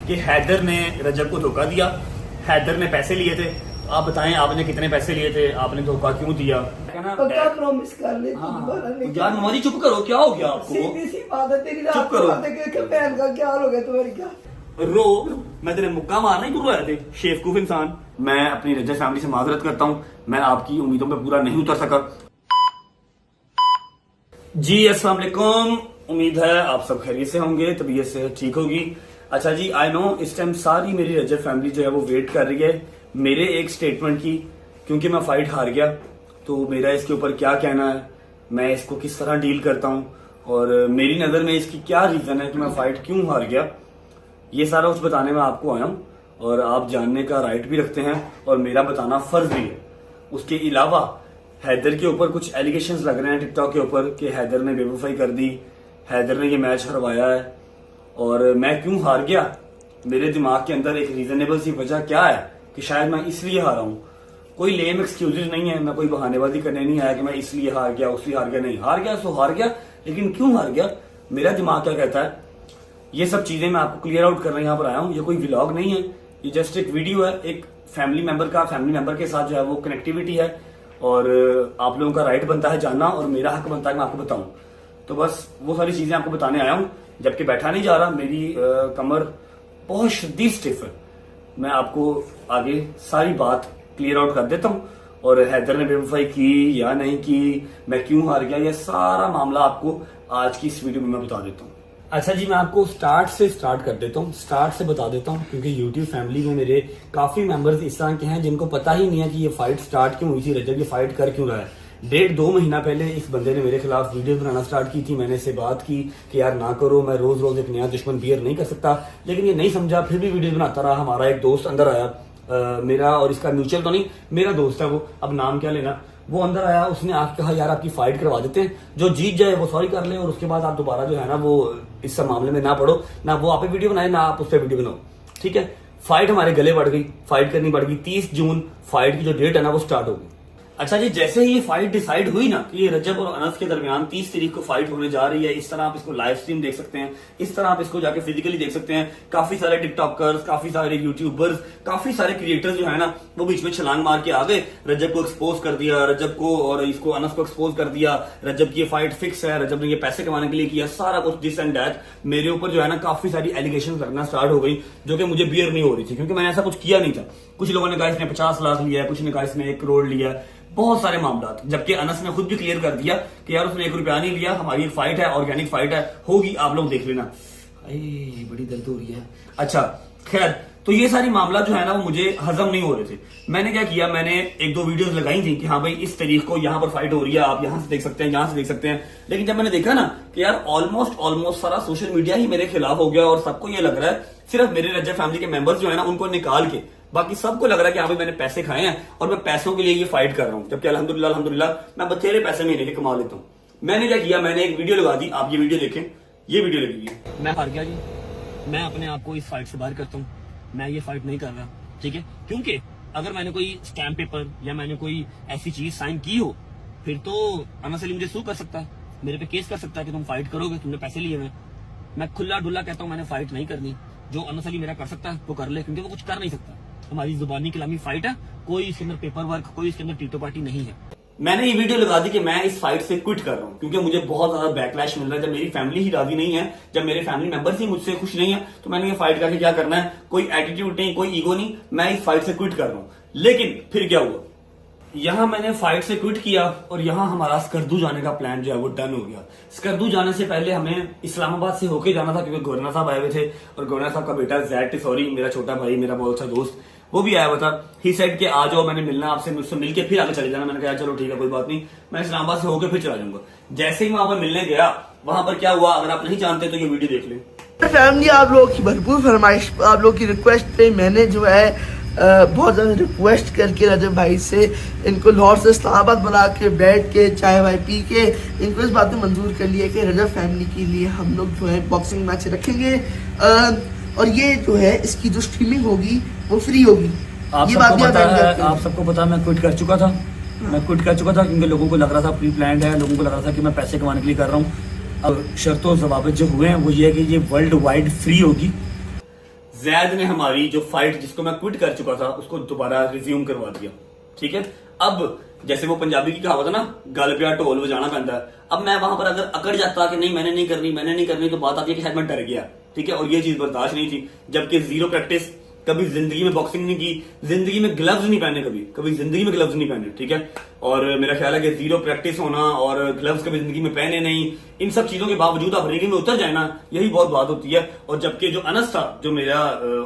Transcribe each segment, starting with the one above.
कि हैदर ने रजब को धोखा दिया, हैदर ने पैसे लिए थे। आप बताएं आपने कितने पैसे लिए थे, आपने धोखा क्यों दिया? पक्का प्रॉमिस कर ले। यार ममाजी चुप करो, क्या हो गया आपको? सीधी सी बात है तेरी, चुप करो। बहन का क्या हाल हो गया तुम्हारी? क्या रो, मैं तेरे मुक्का मारना ही क्यों आए थे शेवकूफ इंसान। मैं अपनी रजब फैमिली से माजरत करता हूँ, मैं आपकी उम्मीदों पे पूरा नहीं उतर सका। जी अस्सलाम वालेकुम, उम्मीद है आप सब खैरियत से होंगे, तबीयत से ठीक होगी। अच्छा जी, आई नो इस टाइम सारी मेरी रजब फैमिली जो है वो वेट कर रही है मेरे एक स्टेटमेंट की, क्योंकि मैं फाइट हार गया। तो मेरा इसके ऊपर क्या कहना है, मैं इसको किस तरह डील करता हूँ और मेरी नजर में इसकी क्या रीजन है कि मैं फाइट क्यों हार गया, ये सारा कुछ बताने में आपको आया हूँ। और आप जानने का राइट भी रखते हैं और मेरा बताना फर्ज भी है। उसके अलावा हैदर के ऊपर कुछ एलिगेशंस लग रहे हैं टिकटॉक के ऊपर कि हैदर ने बेवफाई कर दी, हैदर ने ये मैच हरवाया है। और मैं क्यों हार गया, मेरे दिमाग के अंदर एक रीजनेबल सी वजह क्या है कि शायद मैं इसलिए हारा हूँ। कोई लेम एक्सक्यूजेज नहीं है, मैं कोई बहानेबाजी करने नहीं आया कि मैं इसलिए हार गया उसलिए हार गया। नहीं, हार गया सो हार गया, लेकिन क्यों हार गया, मेरा दिमाग क्या कहता है, ये सब चीजें मैं आपको क्लियर आउट करने यहाँ पर आया हूँ। ये कोई व्लॉग नहीं है, ये जस्ट एक वीडियो है, एक फैमिली मेंबर के साथ जो है वो कनेक्टिविटी है। और आप लोगों का राइट बनता है जानना और मेरा हक बनता है मैं आपको बताऊं। तो बस वो सारी चीजें आपको बताने आया हूँ, जबकि बैठा नहीं जा रहा, मेरी कमर बहुत शदीद स्टिफ है। मैं आपको आगे सारी बात क्लियर आउट कर देता हूँ और हैदर ने बेवफाई की या नहीं की, मैं क्यों हार गया, ये सारा मामला आपको आज की इस वीडियो में मैं बता देता हूँ। अच्छा जी, मैं आपको स्टार्ट से स्टार्ट कर देता हूँ, स्टार्ट से बता देता हूँ, क्योंकि यूट्यूब फैमिली में मेरे काफी मेंबर्स इस तरह के हैं जिनको पता ही नहीं है कि ये फाइट स्टार्ट क्यों हुई थी, रजब ये फाइट कर क्यों रहा है। 1.5-2 महीना पहले इस बंदे ने मेरे खिलाफ वीडियो बनाना स्टार्ट की थी। मैंने इससे बात की कि यार ना करो, मैं रोज रोज एक नया दुश्मन बियर नहीं कर सकता, लेकिन ये नहीं समझा, फिर भी वीडियो बनाता रहा। हमारा एक दोस्त अंदर आया, मेरा और इसका म्यूचुअल तो नहीं, मेरा दोस्त है वो, अब नाम क्या लेना, वो अंदर आया, उसने आके कहा यार आपकी फाइट करवा देते हैं, जो जीत जाए वो सॉरी कर ले और उसके बाद आप दोबारा जो है ना वो इस सब मामले में ना पड़ो, ना वो आप वीडियो बनाए ना आप उस पर वीडियो बनाओ, ठीक है। फाइट हमारे गले बढ़ गई, फाइट करनी पड़ गई। 30 जून फाइट की जो डेट है ना वो स्टार्ट हो गई। अच्छा जी, जैसे ही ये फाइट डिसाइड हुई ना कि ये रजब और अनस के दरमियान 30 तारीख को फाइट होने जा रही है, इस तरह आप इसको लाइव स्ट्रीम देख सकते हैं, इस तरह आप इसको जाके फिजिकली देख सकते हैं। काफी सारे टिकटॉकर्स, काफी सारे यूट्यूबर्स, काफी सारे क्रिएटर्स जो है ना वो बीच में छलांग मार के आ गए, रजब को एक्सपोज कर दिया, रजब को और इसको अनस को एक्सपोज कर दिया, रजब की ये फाइट फिक्स है, रजब ने ये पैसे कमाने के लिए किया, सारा कुछ दिस एंड दैट। मेरे ऊपर जो है ना काफी सारी एलिगेशन लगना स्टार्ट हो गई, जो कि मुझे बियर नहीं हो रही थी, क्योंकि मैंने ऐसा कुछ किया नहीं था। कुछ लोगों ने कहा इसने 50 लाख लिया है, कुछ ने कहा इसने 1 करोड़ लिया, बहुत सारे मामला। जबकि अनस ने खुद भी क्लियर कर दिया कि यार उसने 1 रुपया नहीं लिया, हमारी एक फाइट है, ऑर्गेनिक फाइट है, होगी, आप लोग देख लेना। बड़ी दर्द हो रही है। अच्छा खैर, तो ये सारी मामला जो है ना वो मुझे हजम नहीं हो रहे थे। मैंने क्या किया, मैंने 1-2 वीडियोस लगाई थी कि हाँ भाई इस तारीख को यहाँ पर फाइट हो रही है, आप यहाँ से देख सकते हैं, यहाँ से देख सकते हैं। लेकिन जब मैंने देखा ना कि यार ऑलमोस्ट सारा सोशल मीडिया ही मेरे खिलाफ हो गया और सबको ये लग रहा है, सिर्फ मेरे रजब फैमिली के मेंबर्स जो है ना उनको निकाल के बाकी सबको लग रहा है कि हाँ भाई मैंने पैसे खाए हैं और मैं पैसों के लिए ये फाइट कर रहा हूँ, जबकि अल्हम्दुलिल्लाह मैं बथेरे पैसे महीने के कमा लेता हूँ। मैंने क्या किया, मैंने एक वीडियो लगा दी, आप ये वीडियो देखें, ये वीडियो लगी है। मैं हार गया जी, मैं अपने आप को इस फाइट से बाहर करता हूँ, मैं ये फाइट नहीं कर रहा, ठीक है। क्योंकि अगर मैंने कोई स्टैम्प पेपर या मैंने कोई ऐसी चीज साइन की हो, फिर तो अनस अली मुझे सू कर सकता है, मेरे पे केस कर सकता है कि तुम फाइट करोगे, तुमने पैसे लिए हुए। मैं खुला डुल्ला कहता हूँ मैंने फाइट नहीं करनी, जो अनस अली मेरा कर सकता है वो कर ले, क्योंकि वो कुछ कर नहीं सकता। हमारी जुबानी कलामी फाइट है, कोई इसके अंदर पेपर वर्क, कोई इसके अंदर टीटो पार्टी नहीं है। मैंने ये वीडियो लगा दी कि मैं इस फाइट से क्विट कर रहा हूं, क्योंकि मुझे बहुत ज्यादा बैकलैश मिल रहा है। जब मेरी फैमिली ही राजी नहीं है, जब मेरे फैमिली मेंबर्स ही मुझसे खुश नहीं है, तो मैंने ये फाइट करके क्या करना है, कोई एटीट्यूड नहीं, कोई ईगो नहीं, मैं इस फाइट से क्विट कर रहा हूं। लेकिन फिर क्या हुआ, यहां मैंने फाइट से क्विट किया और यहां हमारा स्कर्दू जाने का प्लान जो है वो डन हो गया। स्कर्दू जाने से पहले हमें इस्लामाबाद से होके जाना था, क्योंकि गवर्नर साहब आए हुए थे और गवर्नर साहब का बेटा जैड टिसौरी, मेरा छोटा भाई, मेरा बहुत अच्छा दोस्त, वो भी आया हुआ था। ही सेड कि आ जाओ, मैंने मिलना आपसे, मुझसे मिलके फिर आगे चले जाना। मैंने कहा चलो ठीक है, कोई बात नहीं, मैं इस्लामाबाद से होकर फिर चला जाऊंगा। जैसे ही मैं वहां पर मिलने गया, वहां पर क्या हुआ, अगर आप नहीं जानते तो ये वीडियो देख लें। फैमिली, आप लोगों की भरपूर फरमाइश, आप लोगों की रिक्वेस्ट पे मैंने जो है बहुत ज़्यादा रिक्वेस्ट करके रजब भाई से इनको लाहौर से इस्लामाबाद बुला के बैठ के चाय वाय पी के इनको इस बात में मंजूर कर लिया कि रजब फैमिली के लिए हम लोग जो है बॉक्सिंग मैच रखेंगे और ये जो है इसकी जो स्ट्रीमिंग होगी वो फ्री होगी। आप सबको पता है मैं क्विट कर चुका था, क्योंकि लोगों को लग रहा था प्री प्लान्ड है, लोगों को लग रहा था कि मैं पैसे कमाने के लिए कर रहा हूँ। अब शर्तों जवाब जो हुए हैं वो ये है कि ये वर्ल्ड वाइड फ्री होगी। जैद ने हमारी जो फाइट जिसको मैं क्विट कर चुका था उसको दोबारा रिज्यूम करवा दिया। ठीक है, अब जैसे वो पंजाबी की कहावत है ना, गल पिया ढोल बजाना पैंदा है। अब मैं वहां पर अगर अकड़ जाता कि नहीं मैंने नहीं करनी तो बात आती है कि शायद मैं डर गया। ठीक है, और ये चीज बर्दाश्त नहीं थी। जबकि जीरो प्रैक्टिस, कभी जिंदगी में बॉक्सिंग नहीं की, जिंदगी में ग्लव्स नहीं पहने, कभी जिंदगी में ग्लव्स नहीं पहने। ठीक है, और मेरा ख्याल है कि जीरो प्रैक्टिस होना और ग्लव्स कभी जिंदगी में पहने नहीं, इन सब चीजों के बावजूद आप रिंग में उतर जाए ना, यही बहुत बात होती है। और जबकि जो अनस था, जो मेरा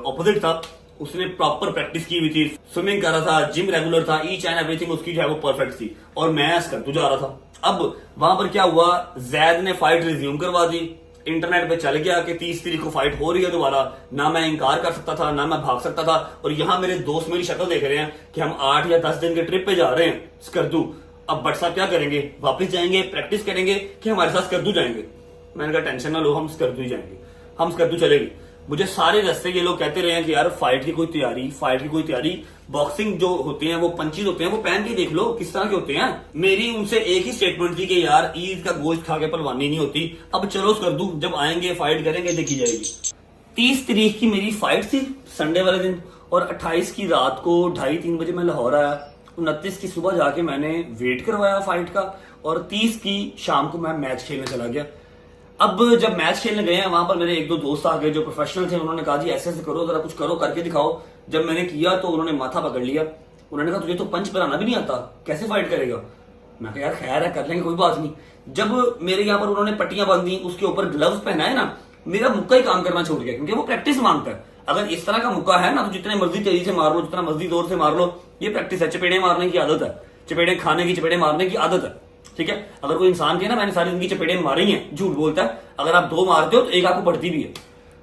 ऑपोजिट था, उसने प्रॉपर प्रैक्टिस की हुई थी, स्विमिंग कर रहा था, जिम रेगुलर था, ईच एंड एवरीथिंग उसकी जो है वो परफेक्ट थी, और मैं कर जा रहा था। अब वहां पर क्या हुआ, जैद ने फाइट रिज्यूम करवा दी। इंटरनेट पे चल गया कि 30 तारीख को फाइट हो रही है दोबारा। ना मैं इनकार कर सकता था, ना मैं भाग सकता था। और यहाँ मेरे दोस्त मेरी शक्ल देख रहे हैं कि हम 8 या 10 दिन के ट्रिप पे जा रहे हैं स्कर्दू। अब बट साहब क्या करेंगे, वापस जाएंगे प्रैक्टिस करेंगे कि हमारे साथ स्कर्दू जाएंगे? मैंने कहा टेंशन ना लो, हम स्कर्दू ही जाएंगे, हम स्कर्दू चलेंगे। मुझे सारे रास्ते ये लोग कहते रहे हैं कि यार फाइट की कोई तैयारी, बॉक्सिंग जो होते हैं वो पंचीज होते हैं, वो पहन के देख लो किस तरह के होते हैं। मेरी उनसे एक ही स्टेटमेंट थी कि यार ईद का गोश्त खा के पहलवानी नहीं होती। अब चलो कर दूं, जब आएंगे फाइट करेंगे, देखी जाएगी। 30 तारीख की मेरी फाइट थी संडे वाले दिन, और 28 की रात को 2:30-3 बजे मैं लाहौर आया। 29 की सुबह जाके मैंने वेट करवाया फाइट का, और 30 की शाम को मैं मैच खेलने चला गया। अब जब मैच खेलने गए हैं वहां पर मेरे एक दो दोस्त आ गए जो प्रोफेशनल थे। उन्होंने कहा जी ऐसे ऐसे करो, जरा कुछ करो, करके दिखाओ। जब मैंने किया तो उन्होंने माथा पकड़ लिया। उन्होंने कहा तुझे तो पंच बनाना भी नहीं आता, कैसे फाइट करेगा? मैं कहा यार खैर है, कर लेंगे, कोई बात नहीं। जब मेरे यहाँ पर उन्होंने पट्टियां बांध दी, उसके ऊपर ग्लव्स पहनाए ना, मेरा मुक्का ही काम करना छोड़ गया, क्योंकि वो प्रैक्टिस मांगता है। अगर इस तरह का मुक्का है ना तो जितने मर्जी तेजी से मार लो, जितना मर्जी जोर से मार लो, ये प्रैक्टिस है। चपेड़े मारने की आदत है, चपेड़े खाने की, चपेड़े मारने की आदत है। ठीक है, अगर कोई इंसान के ना मैंने सारी जिंदगी चपेड़े मारी हैं, झूठ बोलता है। अगर आप 2 मारते हो तो एक आपको पड़ती भी है।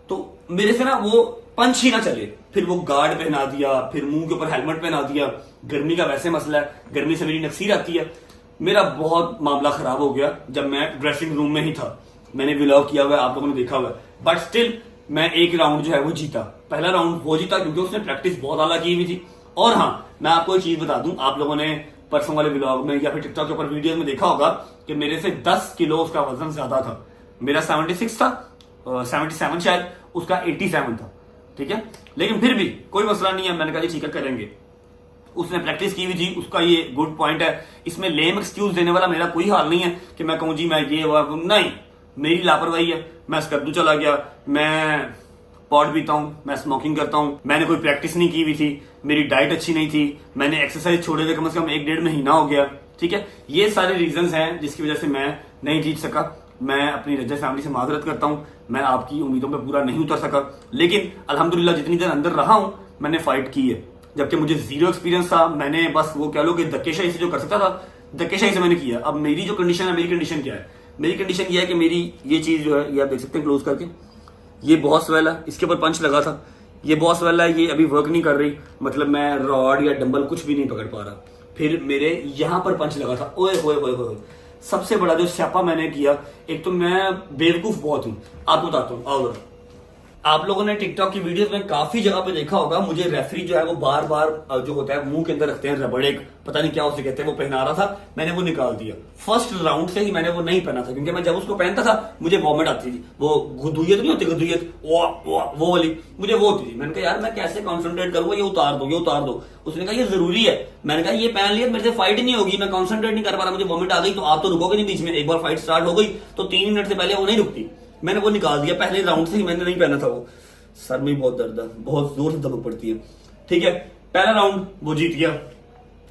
तो मेरे से ना वो पंच ही ना चले। फिर वो गार्ड पहना दिया, फिर मुंह के ऊपर हेलमेट पहना दिया। गर्मी का वैसे मसला है, गर्मी से मेरी नक्सीर आती है। मेरा बहुत मामला खराब हो गया जब मैं ड्रेसिंग रूम में ही था। मैंने व्लॉग किया हुआ है, आप लोगों ने देखा हुआ है। बट स्टिल मैं एक राउंड जो है वो जीता। पहला राउंड वो जीता क्योंकि उसने प्रैक्टिस बहुत आला की हुई थी। और हाँ, मैं आपको एक चीज बता दूं, आप लोगों ने परसों वाले व्लॉग में या फिर टिकटॉक के ऊपर वीडियोस में देखा होगा कि मेरे से 10 किलो उसका वजन ज्यादा था। मेरा 76 था, 77 शायद, उसका 87 था। ठीक है, लेकिन फिर भी कोई मसला नहीं है। मैंने कहा ठीक है करेंगे। उसने प्रैक्टिस की हुई थी, उसका ये गुड पॉइंट है। इसमें लेम एक्सक्यूज देने वाला मेरा कोई हाल नहीं है कि मैं कहूं जी मैं ये नहीं, मेरी लापरवाही है। मैं स्कर्दू चला गया, मैं पॉट पीता हूं, मैं स्मोकिंग करता हूं, मैंने कोई प्रैक्टिस नहीं की हुई थी, मेरी डाइट अच्छी नहीं थी, मैंने एक्सरसाइज छोड़े हुए कम से कम 1-1.5 महीना हो गया। ठीक है, ये सारे रीजंस हैं जिसकी वजह से मैं नहीं जीत सका। मैं अपनी रजत फैमिली से माजरत करता हूं, मैं आपकी उम्मीदों पर पूरा नहीं उतर सका। लेकिन अल्हम्दुलिल्लाह जितनी देर अंदर रहा हूं मैंने फाइट की है। जबकि मुझे जीरो एक्सपीरियंस था, मैंने बस वो कह लो कि धक्केशाही से जो कर सकता था, धक्केशाही से मैंने किया। अब मेरी जो कंडीशन है, मेरी कंडीशन क्या है? मेरी कंडीशन ये है कि मेरी ये चीज जो है, ये आप देख सकते हैं क्लोज करके, ये बहुत स्वेल है, इसके ऊपर पंच लगा था, ये बहुत स्वेल है, ये अभी वर्क नहीं कर रही। मतलब मैं रॉड या डंबल कुछ भी नहीं पकड़ पा रहा। फिर मेरे यहां पर पंच लगा था, ओए होए होए होए। सबसे बड़ा जो स्यापा मैंने किया, एक तो मैं बेवकूफ बहुत हूं, आपको बताता हूं। आओ, आप लोगों ने टिकटॉक की वीडियोस में काफी जगह पे देखा होगा, मुझे रेफरी जो है वो बार बार जो होता है मुंह के अंदर रखते हैं रबड़, एक पता नहीं क्या उसे कहते हैं, वो पहना रहा था, मैंने वो निकाल दिया। फर्स्ट राउंड से ही मैंने वो नहीं पहना था, क्योंकि मैं जब उसको पहनता था मुझे वॉमिट आती थी। वो गुदुयत नहीं होती, गुदुयत वो वाली मुझे वो होती थी। मैंने कहा यार मैं कैसे कॉन्सेंट्रेट करूंगा, ये उतार दो, ये उतार दो। उसने कहा ये जरूरी है। मैंने कहा ये पहन लिया, मेरे से फाइट नहीं होगी, मैं कॉन्सेंट्रेट नहीं कर पा रहा, मुझे वॉमिट आ गई तो आप तो रुकोगे नहीं बीच में। एक बार फाइट स्टार्ट हो गई तो 3 मिनट से पहले वो नहीं रुकती। मैंने वो निकाल दिया, पहले राउंड से ही मैंने नहीं पहना था। वो सर में बहुत दर्द है, बहुत जोर से दबक पड़ती है। ठीक है, पहला राउंड वो जीत गया।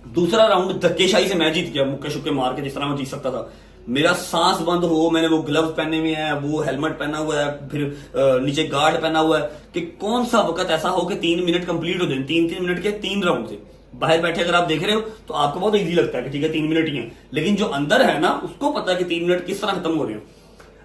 दूसरा राउंड धक्केशाही से मैं जीत गया, मुक्के शुक्के मार के, जिस तरह मैं जीत सकता था। मेरा सांस बंद हो, मैंने वो ग्लव्स पहने हुए हैं, वो हेलमेट पहना हुआ है, फिर नीचे गार्ड पहना हुआ है कि कौन सा वक्त ऐसा हो कि 3 मिनट कंप्लीट हो जाए। 3-3 मिनट के 3 राउंड थे। बाहर बैठे अगर आप देख रहे हो तो आपको बहुत इजी लगता है कि ठीक है 3 मिनट ही है, लेकिन जो अंदर है ना उसको पता है कि 3 मिनट किस तरह खत्म हो रहे हैं।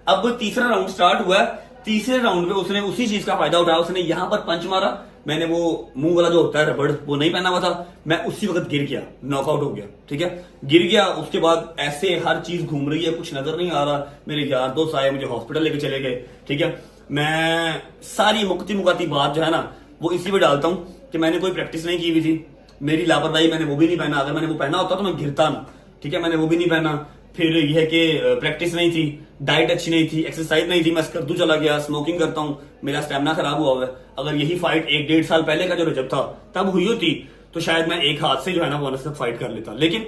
अब तीसरा राउंड स्टार्ट हुआ है। तीसरे राउंड में उसने उसी चीज का फायदा उठाया, उसने यहां पर पंच मारा। मैंने वो मुंह वाला जो होता है रबड़ वो नहीं पहना हुआ था, मैं उसी वक्त गिर गया, नॉकआउट हो गया। ठीक है, गिर गया। उसके बाद ऐसे हर चीज घूम रही है, कुछ नजर नहीं आ रहा। मेरे यार दोस्त आए, मुझे हॉस्पिटल लेके चले गए। ठीक है, मैं सारी मुकाती बात जो है ना वो इसी पे डालता हूं कि मैंने कोई प्रैक्टिस नहीं की हुई थी, मेरी लापरवाही, मैंने वो भी नहीं पहना। अगर मैंने वो पहना होता तो मैं गिरता ना। ठीक है, मैंने वो भी नहीं पहना। फिर यह है कि प्रैक्टिस नहीं थी, डाइट अच्छी नहीं थी, एक्सरसाइज नहीं थी, मैं स्कर्दू चला गया, स्मोकिंग करता हूँ, मेरा स्टेमिना खराब हुआ हुआ है। अगर यही फाइट 1-1.5 साल पहले का जो रजब था तब हुई होती तो शायद मैं एक हाथ से जो है ना बोनस तक फाइट कर लेता। लेकिन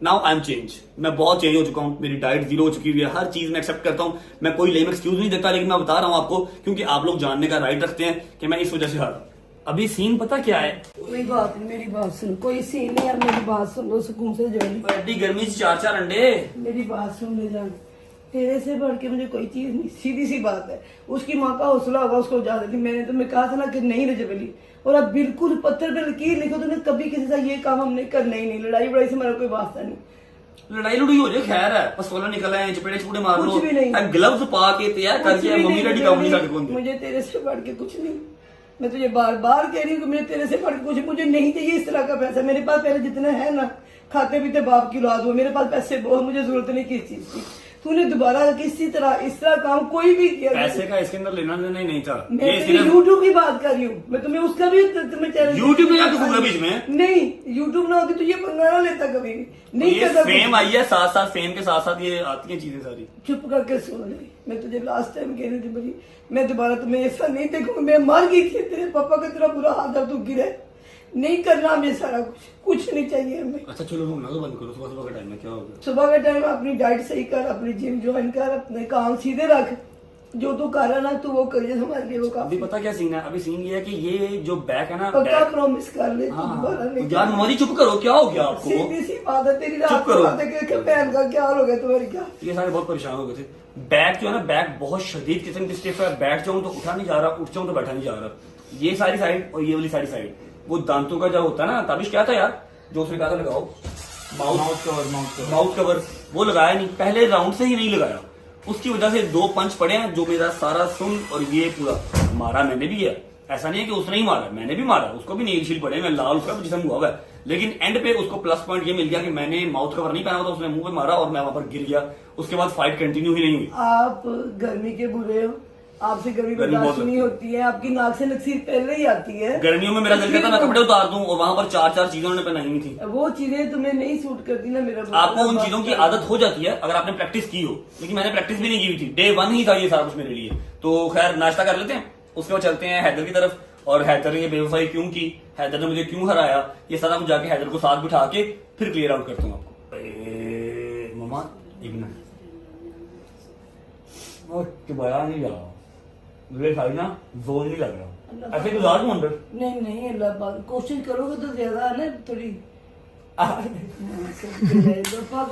नाउ आई एम चेंज, मैं बहुत चेंज हो चुका हूँ, मेरी डाइट जीरो हो चुकी हुई है, हर चीज मैं एक्सेप्ट करता हूँ, मैं कोई लेम एक्सक्यूज नहीं देता, लेकिन मैं बता रहा हूँ आपको क्योंकि आप लोग जानने का राइट रखते हैं कि मैं इस वजह से हारा। अभी सीन पता क्या है, कोई बात नहीं, मेरी बात सुन, कोई सीन नहीं यार, मेरी बात सुन लो सुकून से जो है। एडी गर्मी से 4-4 अंडे। मेरी बात सुन ले जान, तेरे से बढ़ के मुझे कोई चीज नहीं, सीधी सी बात है। उसकी माँ का हौसला होगा उसको जा देती, मैंने तुम्हें कहा था ना कि नहीं रजब अली, और अब बिल्कुल पत्थर पे लकीर लिखो, तुमने कभी किसी से ये काम हमने करना ही नहीं, लड़ाई बड़ाई से मेरा कोई वास्ता नहीं। लड़ाई लुड़ी हो जाए खैर है, पस्तौला निकल आए, चपेटे चुपड़े मार लो, कुछ भी नहीं। ग्लव्स पा के तैयार करके मम्मी डैडी का अपनी कौन दी। मुझे तेरे से बढ़ के कुछ नहीं, मैं तुझे बार बार कह रही हूँ कि मुझे तेरे से बढ़ के कुछ, मुझे नहीं चाहिए इस तरह का पैसा। मेरे पास पहले जितना है ना, खाते पीते बाप की औलाद हो, मेरे पास पैसे बहुत, मुझे जरूरत नहीं किस चीज की। तूने दोबारा किसी तरह इस तरह काम कोई भी किया, पैसे का इसके अंदर लेना देना ही नहीं था। मैं यूट्यूब की बात कर रही हूँ, मैं तुम्हें उसका भी तुम्हें चैनल यूट्यूब में क्या कसूर है बीच में? नहीं, यूट्यूब ना होती तो ये पंगा ना लेता कभी भी, नहीं ये करता फेम आई है, साथ साथ फेम के साथ साथ ये आती है चीजें सारी। चुप करके सुन ले, मैं तुझे लास्ट टाइम कह रही थी बड़ी, मैं दोबारा तुम्हें ऐसा नहीं देखूंगी, मैं मर गई थी, तेरे पापा का तेरा बुरा हाल था, तू गिरे, नहीं करना हमें सारा कुछ नहीं चाहिए हमें। अच्छा चलो घूमना तो बंद करो, सुबह सुबह का टाइम है, क्या होगा? सुबह का टाइम अपनी डाइट सही कर, अपनी जिम ज्वाइन कर, अपने काम सीधे रख, जो तू कर रहा ना तू वो करिए, हमारे लिए वो अभी काम। पता क्या सीन है, अभी सीन ये है कि ये जो बैक है ना, पक्का बैक, प्रॉमिस कर ले, तू दोबारा नहीं यार मोदी चुप करो, क्या हो गया आपको? सीधी सी बात है तेरी, रात चुप को करो। बात है कि बहन का क्या हाल हो गया तुम्हारी, क्या ये सारे बहुत परेशान हो गए थे। बैक जो है ना, बैक बहुत शदीद किस्म की स्टिफ है, बैठ जाऊं तो उठा नहीं जा रहा, उठ जाऊं तो बैठा नहीं जा रहा। ये सारी साइड और ये वाली सारी साइड, वो दांतों का जो होता है ना, ताबिश क्या था यार जो उसने कहा था लगाओ, माउथ कवर, वो लगाया नहीं, पहले राउंड से ही नहीं लगाया, उसकी वजह से 2 पंच पड़े हैं जो मेरा सारा सुन और ये पूरा मारा मैंने भी है। ऐसा नहीं है कि उसने ही मारा, मैंने भी मारा, उसको भी नील शील पड़े, मैं लाल उसका भी जिस्म हुआ हुआ है, लेकिन एंड पे उसको प्लस पॉइंट ये मिल गया कि मैंने माउथ कवर नहीं पहना था, उसने मुंह पे मारा और मैं वहां पर गिर गया। उसके बाद फाइट कंटिन्यू ही नहीं हुई। आप गर्मी के बुरे हो, आपसे गर्मी गर्मी बर्दाश्त बहुत नहीं होती है, आपकी नाक से नक्सीर पहले ही आती है। गर्मियों में मेरा दिल करता मैं कपड़े उतार दूं, और वहां पर 4-4 चीजें उन्होंने पहनाई हुई थी। वो चीजें तुम्हें नहीं सूट करती ना, मेरा आपको उन चीजों की आदत हो जाती है अगर आपने प्रैक्टिस की हो, लेकिन मैंने प्रैक्टिस भी नहीं की हुई थी, डे 1 ही था ये सारा कुछ मेरे लिए। तो खैर नाश्ता कर लेते हैं, उसके बाद चलते हैं हैदर की तरफ, और हैदर ने ये बेवफाई क्यों की, हैदर ने मुझे क्यों हराया, ये सारा कुछ जाके हैदर को साथ बिठा के फिर क्लियर आउट करता हूँ आपको। ममा एक मिनट, दोबारा नहीं जा रहा, मुझे खाई ना जोर नहीं लग रहा, ऐसे गुजार दूं अंदर? नहीं नहीं, अल्लाह पाक, कोशिश करोगे तो ज्यादा है ना थोड़ी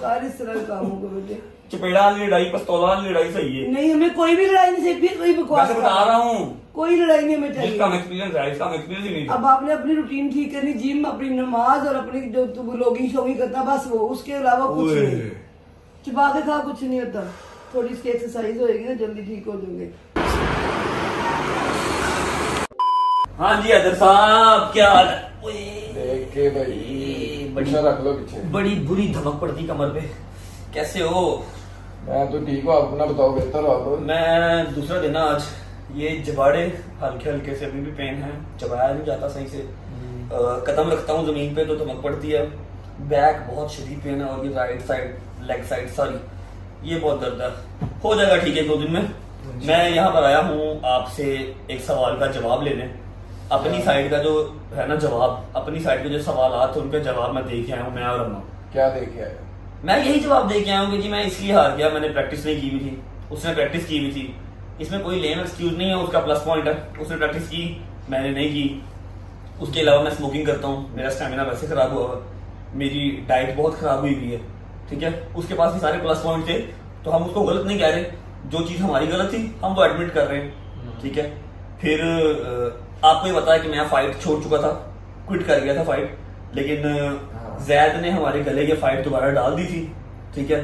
कार इस तरह कामों को बेटे। चपेड़ा वाली लड़ाई, पिस्तौल वाली लड़ाई सही है, नहीं हमें कोई भी लड़ाई नहीं चाहिए, फिर कोई बकवास वैसे बता रहा हूँ, कोई लड़ाई नहीं हमें चाहिए। जिसका एक्सपीरियंस है, इसका एक्सपीरियंस ही नहीं था। अब आपने अपनी रूटीन ठीक करनी, जिम, अपनी नमाज और अपनी जो ब्लॉगिंग शॉगिंग करता बस वो, उसके अलावा कुछ नहीं। चबा के खा कुछ नहीं होता, थोड़ी सी एक्सरसाइज होएगी ना जल्दी ठीक हो जाओगे। हाँ जी हैदर साहब, क्या हाल है? देख के भाई बच्चा रख लो पीछे। बड़ी बुरी धमक पड़ती कमर पे, कैसे हो? मैं तो ठीक हूँ, आप अपना बताओ, बेहतर हो आप? मैं दूसरा दिन आज, ये जबाड़े हल्के हल्के से अभी भी पेन है, चबाया नहीं जाता सही से, कदम रखता हूँ जमीन पे तो धमक पड़ती है, बैक बहुत शदीद पेन है, और ये right side, leg side sorry, ये बहुत दर्द है। हो जाएगा ठीक है 2 दिन में। मैं यहाँ पर आया हूँ आपसे एक सवाल का जवाब लेने, अपनी साइड का जो है ना जवाब, अपनी साइड के जो सवाल थे उनके जवाब मैं दे के आया हूँ, मैं और अम्मा। क्या देखे आए? मैं यही जवाब दे के आया हूँ कि जी मैं इसलिए हार गया, मैंने प्रैक्टिस नहीं की हुई थी, उसने प्रैक्टिस की हुई थी, इसमें कोई लेम एक्सक्यूज नहीं है, उसका प्लस पॉइंट है, उसने प्रैक्टिस की, मैंने नहीं की। उसके अलावा मैं स्मोकिंग करता हूँ, मेरा स्टेमिना वैसे खराब हुआ हुआ, मेरी डाइट बहुत खराब हुई हुई है, ठीक है। उसके पास भी सारे प्लस पॉइंट थे, तो हम उसको गलत नहीं कह रहे, जो चीज हमारी गलत थी हम वो एडमिट कर रहे हैं, ठीक है। फिर आपको ये पता है कि मैं फाइट छोड़ चुका था, क्विट कर गया था फाइट, लेकिन जैद ने हमारे गले की फाइट दोबारा डाल दी थी, ठीक है।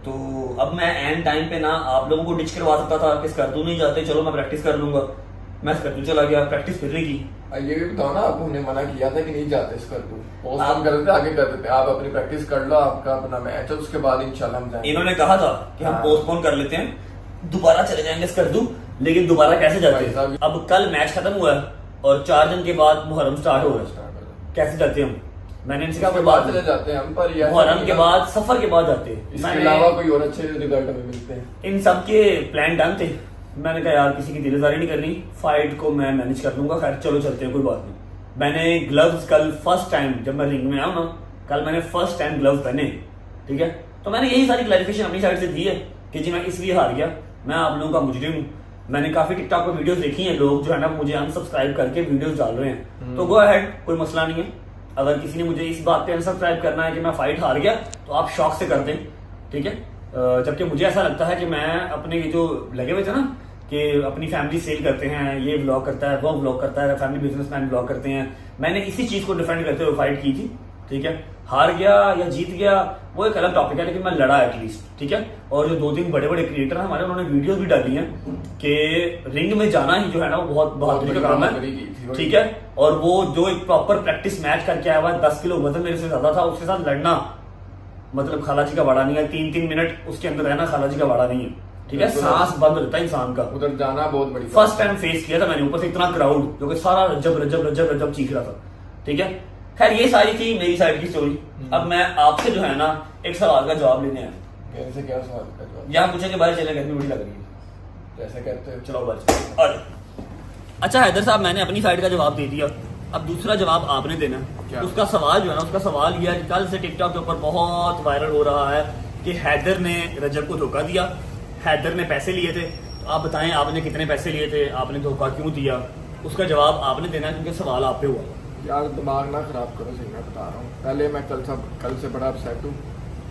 तो अब मैं एंड टाइम पे ना आप लोगों को डिच करवा सकता था कि स्कर्दू नहीं जाते, चलो मैं प्रैक्टिस कर लूंगा, मैं स्कर्दू चला गया, प्रैक्टिस फिर नहीं की। ये भी बताओ ना, आपको हमने मना किया था कि नहीं जाते स्कर्दू, पोस्टपोन कर देते, आगे कर देते, आप अपनी प्रैक्टिस कर लो, आपका अपना मैच है, उसके बाद इंशाल्लाह हम जाएंगे। इन्होंने कहा था कि हम पोस्टपोन कर लेते हैं, दोबारा चले जाएंगे स्कर्दू, लेकिन दोबारा कैसे जाते हैं? अब कल मैच खत्म हुआ है और 4 दिन के बाद मुहर्रम स्टार्ट हो रहा है, कैसे जाते हैं हम? मैंने इनसे कहा इसके कोई बाद बात चले जाते हैं हम, पर ये मुहर्रम के बाद, सफर के बाद जाते हैं। इसके मैंने अलावा कोई और अच्छे रिजल्ट हमें मिलते हैं। इन सब के प्लान डन थे। मैंने कहा यार किसी की दिलदारी नहीं करनी, फाइट को मैं मैनेज कर लूंगा, खैर चलो चलते हैं, कोई बात नहीं। मैंने ग्लव्स कल फर्स्ट टाइम जब मैं रिंग में आया ना, कल मैंने फर्स्ट टाइम ग्लव्स पहने, ठीक है। तो मैंने यही सारी क्लैरिफिकेशन अपनी साइड से दी है कि जी मैं इसलिए हार गया, मैं आप लोगों का मुजरिम हूँ। मैंने काफी टिकटॉक पर वीडियोस देखी हैं, लोग जो है ना मुझे अनसब्सक्राइब करके वीडियोस डाल रहे हैं, तो गो अहेड, कोई मसला नहीं है। अगर किसी ने मुझे इस बात पे अनसब्सक्राइब करना है कि मैं फाइट हार गया, तो आप शौक से कर दें, ठीक है। जबकि मुझे ऐसा लगता है कि मैं अपने ये जो लगे हुए थे ना कि अपनी फैमिली सेल करते हैं, ये व्लॉग करता है, वो व्लॉग करता है, फैमिली बिजनेसमैन व्लॉग करते हैं, मैंने इसी चीज को डिफेंड करते हुए फाइट की थी, ठीक है। हार गया या जीत गया वो एक अलग टॉपिक है, लेकिन मैं लड़ा एटलीस्ट, ठीक है। और जो 2-3 बड़े बड़े क्रिएटर हैं हमारे, उन्होंने वीडियो भी डाली हैं कि रिंग में जाना ही जो है ना वो बहुत बहादुरी का काम है, ठीक है। और वो जो एक प्रॉपर प्रैक्टिस मैच करके आया हुआ, 10 किलो वजन मेरे से ज्यादा था, उसके साथ लड़ना मतलब खालाजी का वाड़ा नहीं है। 3-3 मिनट उसके अंदर रहना खालाजी का वाड़ा नहीं है, ठीक है। सांस बंद रहता है इंसान का। उधर जाना बहुत बड़ी फर्स्ट टाइम फेस किया था मैंने, ऊपर से इतना क्राउड जो कि सारा रजब रजब रजब रजब चीख रहा था, ठीक है। खैर ये सारी थी मेरी साइड की स्टोरी। अब मैं आपसे जो है ना एक सवाल का जवाब लेने आया। मेरे से क्या सवाल का जवाब? यहाँ पूछे के बाहर चले, गर्मी बड़ी लग रही है, जैसे कहते हो चलो बाहर। और अच्छा हैदर साहब, मैंने अपनी साइड का जवाब दे दिया, अब दूसरा जवाब आपने देना है। उसका सवाल जो है ना, उसका सवाल यह है कि कल से टिकटॉक के ऊपर बहुत वायरल हो रहा है कि हैदर ने रजब को धोखा दिया, हैदर ने पैसे लिए थे। तो आप बताएं आपने कितने पैसे लिए थे, आपने धोखा क्यों दिया, उसका जवाब आपने देना है, क्योंकि सवाल आप पे हुआ। यार दिमाग ना खराब करो, सही मैं बता रहा हूँ। पहले मैं कल से बड़ा अपसेट हूँ,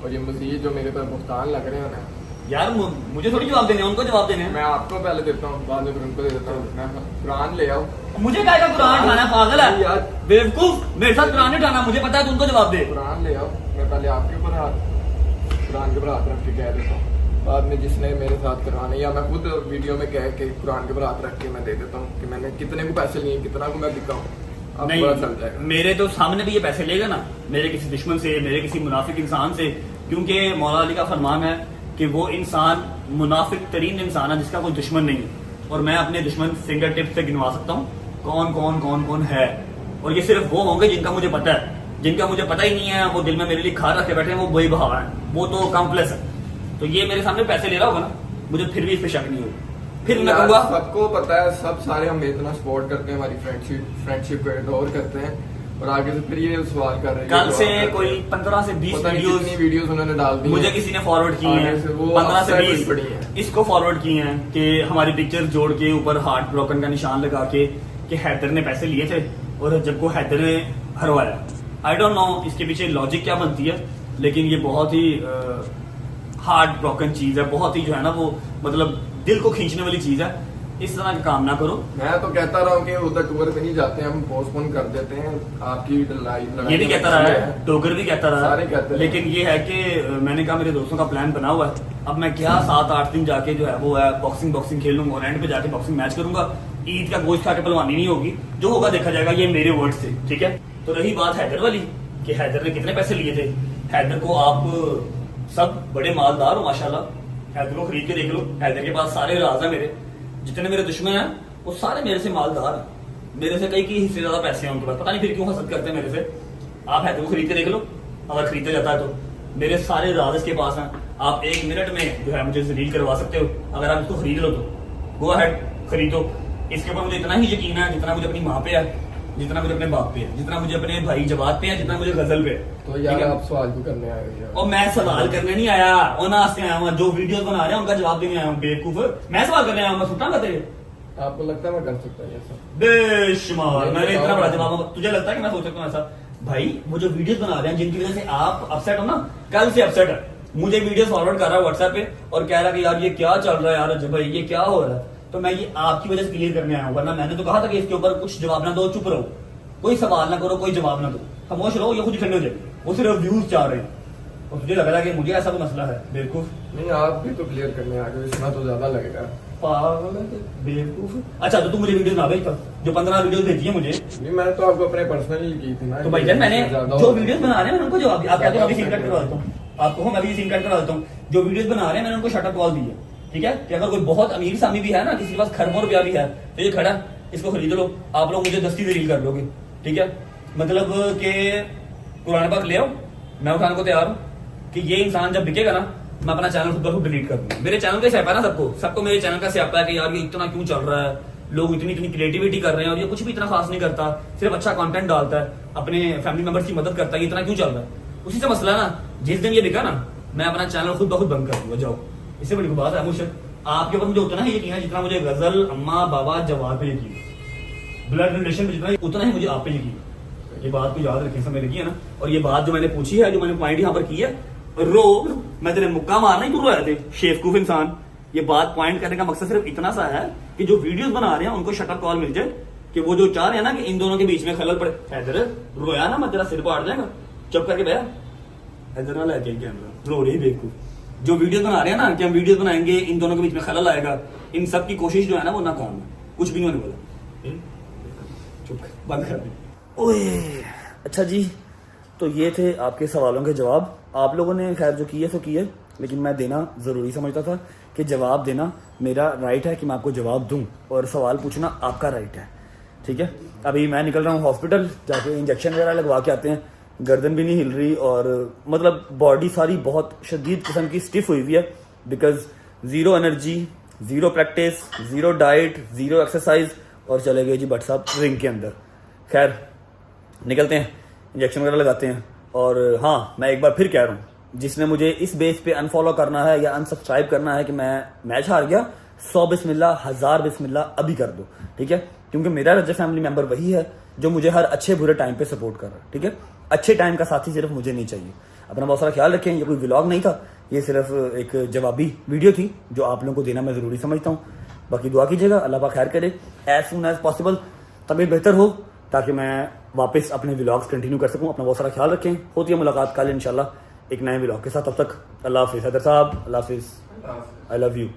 और ये मजीद जो मेरे पर भुगतान लग रहे हैं ना यार, मुझे थोड़ी जवाब देने हैं, उनको जवाब देने हैं। मैं आपको पहले देता हूँ, बाद में फिर उनको दे देता हूँ। मैं कुरान ले आओ। मुझे क्या का कुरान उठाना है, पागल है यार बेवकूफ, मेरे साथ कुरान नहीं उठाना, मुझे पता है, तुमको जवाब दे। कुरान ले आओ, मैं पहले आपके ऊपर कुरान के ऊपर हाथ रख के कह देता हूँ, बाद में जिसने मेरे साथ करवाना, या मैं खुद वीडियो में कह के कुरान के ऊपर हाथ रख के मैं दे देता हूँ कि मैंने कितने को पैसे लिए, कितना को मैं बिका हूँ। नहीं, मेरे तो सामने भी ये पैसे लेगा ना, मेरे किसी दुश्मन से, मेरे किसी मुनाफिक इंसान से, क्योंकि मौला अली का फरमान है कि वो इंसान मुनाफिक तरीन इंसान है जिसका कोई दुश्मन नहीं है। और मैं अपने दुश्मन फिंगर टिप से गिनवा सकता हूँ कौन कौन कौन कौन है, और ये सिर्फ वो होंगे जिनका मुझे पता है। जिनका मुझे पता ही नहीं है, वो दिल में मेरे लिए खार रखे बैठे हैं, वो बेबहा है, वो तो कॉम्प्लेक्स है। तो ये मेरे सामने पैसे ले रहा होगा ना, मुझे फिर भी इस पे शक नहीं होगा। फिर मैं कहूंगा सबको पता है, सब सारे हम इतना सपोर्ट करते हैं, हमारी फ्रेंडशिप को एडोर करते हैं, और आगे से फिर ये सवाल कर रहे हैं। कल से कोई 15 से 20 वीडियोस उन्होंने डाल दी, मुझे किसी ने फॉरवर्ड की हैं, 15 से 20 इसको फॉरवर्ड किए हैं कि हमारी पिक्चर जोड़ के ऊपर हार्ट ब्रोकन का निशान लगा के कि हैदर ने पैसे लिए थे और रजब को हैदर ने हरवाया। आई डोंट नो इसके पीछे लॉजिक क्या बनती है, लेकिन ये बहुत ही हार्ट ब्रोकन चीज है, बहुत ही जो है ना वो मतलब दिल को खींचने वाली चीज है। इस तरह का काम ना करो। मैं तो कहता रहा हूँ कि उधर टूर पे नहीं जाते, हम पोस्टपोन कर देते हैं। आपकी लड़ाई ये भी कहता रहा है, टोकर भी कहता रहा सारे है, कहते हैं। लेकिन ये है कि मैंने कहा मेरे दोस्तों का प्लान बना हुआ है, अब मैं क्या 7-8 दिन जाके जो है वो है बॉक्सिंग खेल लूंगा, और एंड पे जाके बॉक्सिंग मैच करूंगा। ईद का गोश्त खा के पलवानी नहीं होगी, जो होगा देखा जाएगा। ये मेरे वर्ड से, ठीक है। तो रही बात हैदर वाली कि हैदर ने कितने पैसे लिए थे, हैदर को आप सब बड़े मालदार हो माशाल्लाह, हैदर को खरीद के देख लो। हैदर के पास सारे राज है, मेरे जितने मेरे दुश्मन हैं वो सारे मेरे से मालदार हैं, मेरे से कई की हिस्से ज्यादा पैसे हैं उनके पास, पता नहीं फिर क्यों हसद करते हैं मेरे से। आप हैदर को खरीद के देख लो, अगर खरीदा जाता है तो मेरे सारे राज इसके पास हैं। आप 1 मिनट में जो है मुझे जलील करवा सकते हो, अगर आप इसको खरीद लो तो गो अहेड खरीदो। इसके ऊपर मुझे इतना ही यकीन है जितना मुझे अपनी माँ पे है, जितना मुझे अपने बाप पे है, जितना मुझे अपने भाई जवाद पे है, जितना मुझे गजल पे है। तो यार आप सवाल क्यों करने आए हो? और मैं सवाल करने नहीं आया, ओना से आया हूँ, जो वीडियोस बना रहे हैं उनका जवाब देने आया हूँ। बेवकूफ, मैं सवाल करने आया हूँ, मैं सुटा का तेरे। आपको लगता है मैं कर सकता हूँ ऐसा? बेशुमार, मैंने इतना बड़ा जवाब, तुझे लगता है कि मैं सोच सकता हूँ ऐसा? भाई वो जो वीडियोस बना रहे हैं जिनकी वजह से आप अपसेट हो ना, कल से अपसेट है, मुझे वीडियो फॉरवर्ड कर रहा है व्हाट्सएप पे और कह रहा है कि यार ये क्या चल रहा है यार अजय भाई, ये क्या हो रहा है। तो मैं ये आपकी वजह से क्लियर करने आया हूँ, वरना मैंने तो कहा था कि इसके ऊपर कुछ जवाब ना दो, चुप रहो, कोई सवाल ना करो, कोई जवाब ना दो, खामोश रहो, ये खुद ठंडे हो जाए। वो सिर्फ व्यूज चाह रहे हैं और तुझे लग रहा है कि मुझे ऐसा कोई मसला है। बेवकूफ, नहीं आप भी तो क्लियर करने आ गए, इसमें तो ज्यादा लगेगा। पागल है, बेवकूफ। अच्छा तो तू मुझे वीडियो ना भेज, जो 15 वीडियो भेजी है मुझे। नहीं मैंने तो आपको अपने पर्सनली की थी ना। तो भाई मैंने जो वीडियोस बना रहे हैं मैंने उनको जवाब, आप कहते हो अभी सीन कट करवा देता हूँ, आपको हम अभी सीन कट करवा देता हूँ। जो वीडियोस बना रहे हैं मैंने उनको शटअप कॉल दी है, ठीक है। कि अगर कोई बहुत अमीर सामी भी है ना, किसी के पास खरबों रुपया भी है, तो ये खड़ा इसको खरीद लो, आप लोग मुझे 10 दलील कर लोगे, ठीक है। मतलब कि कुरान पाक ले आओ, मैं उठाने को तैयार हूँ कि ये इंसान जब बिकेगा ना, मैं अपना चैनल खुद डिलीट कर दूंगा। मेरे चैनल का स्यापा है ना, सबको मेरे चैनल का स्यापा है कि यार ये इतना क्यों चल रहा है, लोग इतनी क्रिएटिविटी कर रहे हैं और ये कुछ भी इतना खास नहीं करता, सिर्फ अच्छा कंटेंट डालता है, अपने फैमिली मेंबर्स की मदद करता है, ये इतना क्यों चल रहा है। उसी से मसला ना, जिस दिन ये बिका ना, मैं अपना चैनल खुद बंद कर दूंगा। जाओ, इससे बड़ी कोई बात है मुझे आपके ऊपर मुझे उतना ही यकीन है जितना मुझे गजल, अम्मा, बाबा, जवाब पे यकीन है। ब्लड रिलेशन में जितना उतना ही मुझे आप पे यकीन है। ये बात को याद रखें, सब मेरे की है ना। और ये बात जो मैंने पूछी है, जो मैंने पॉइंट यहाँ पर की है, रो मैं तेरे मुक्का मारना ही तू रोया थे शेफकूफ इंसान। ये बात पॉइंट करने का मकसद सिर्फ इतना सा है कि जो वीडियोस बना रहे हैं उनको शटर कॉल मिल जाए कि वो जो चाह रहे हैं ना कि इन दोनों के बीच में खलल पड़े। इधर रोया ना, मैं तेरा सिर पाड़ जाएगा, चुप करके बया। इधर ना लेके कैमरा, रो रही बेवकूफ। जो वीडियोस बना रहे हैं ना कि हम वीडियोस बनाएंगे, इन दोनों के बीच में खलल आएगा, इन सब की कोशिश जो है ना वो नाकाम है। कुछ भी नहीं होने वाला, चुप बंद कर दे। ओए अच्छा जी, तो ये थे आपके सवालों के जवाब। आप लोगों ने खैर जो किए सो किए, लेकिन मैं देना ज़रूरी समझता था कि जवाब देना मेरा राइट है कि मैं आपको जवाब दूं, और सवाल पूछना आपका राइट है। ठीक है, अभी मैं निकल रहा हूँ हॉस्पिटल, जाके इंजेक्शन वगैरह लगवा के आते हैं। गर्दन भी नहीं हिल रही और मतलब बॉडी सारी बहुत शदीद किस्म की स्टिफ हुई हुई है, because zero energy, zero practice, zero diet, zero exercise, और चले गए जी भट्ट साहब रिंग के अंदर। खैर निकलते हैं, इंजेक्शन वगैरह लगाते हैं। और हाँ, मैं एक बार फिर कह रहा हूँ, जिसने मुझे इस बेस पे अनफॉलो करना है या अनसब्सक्राइब करना है कि मैं मैच हार गया, 100 बिस्मिल्लाह 1000 बिस्मिल्लाह अभी कर दो। ठीक है, क्योंकि मेरा रजब फैमिली मेंबर वही है जो मुझे हर अच्छे बुरे टाइम पे सपोर्ट कर रहा है। ठीक है, अच्छे टाइम का साथी सिर्फ मुझे नहीं चाहिए। अपना बहुत सारा ख्याल रखें। ये कोई व्लॉग नहीं था, ये सिर्फ एक जवाबी वीडियो थी जो आप लोगों को देना मैं ज़रूरी समझता हूँ। बाकी दुआ कीजिएगा, अल्लाह पाक खैर करे, एज सुन एज पॉसिबल तभी बेहतर हो, ताकि मैं वापस अपने व्लॉग्स कंटिन्यू कर सकूं। अपना बहुत सारा ख्याल रखें। होती है मुलाकात कल इंशाल्लाह एक नए व्लॉग के साथ। तब तक अल्लाह हाफिज़। हैदर साहब अल्लाह हाफिज़, आई लव यू।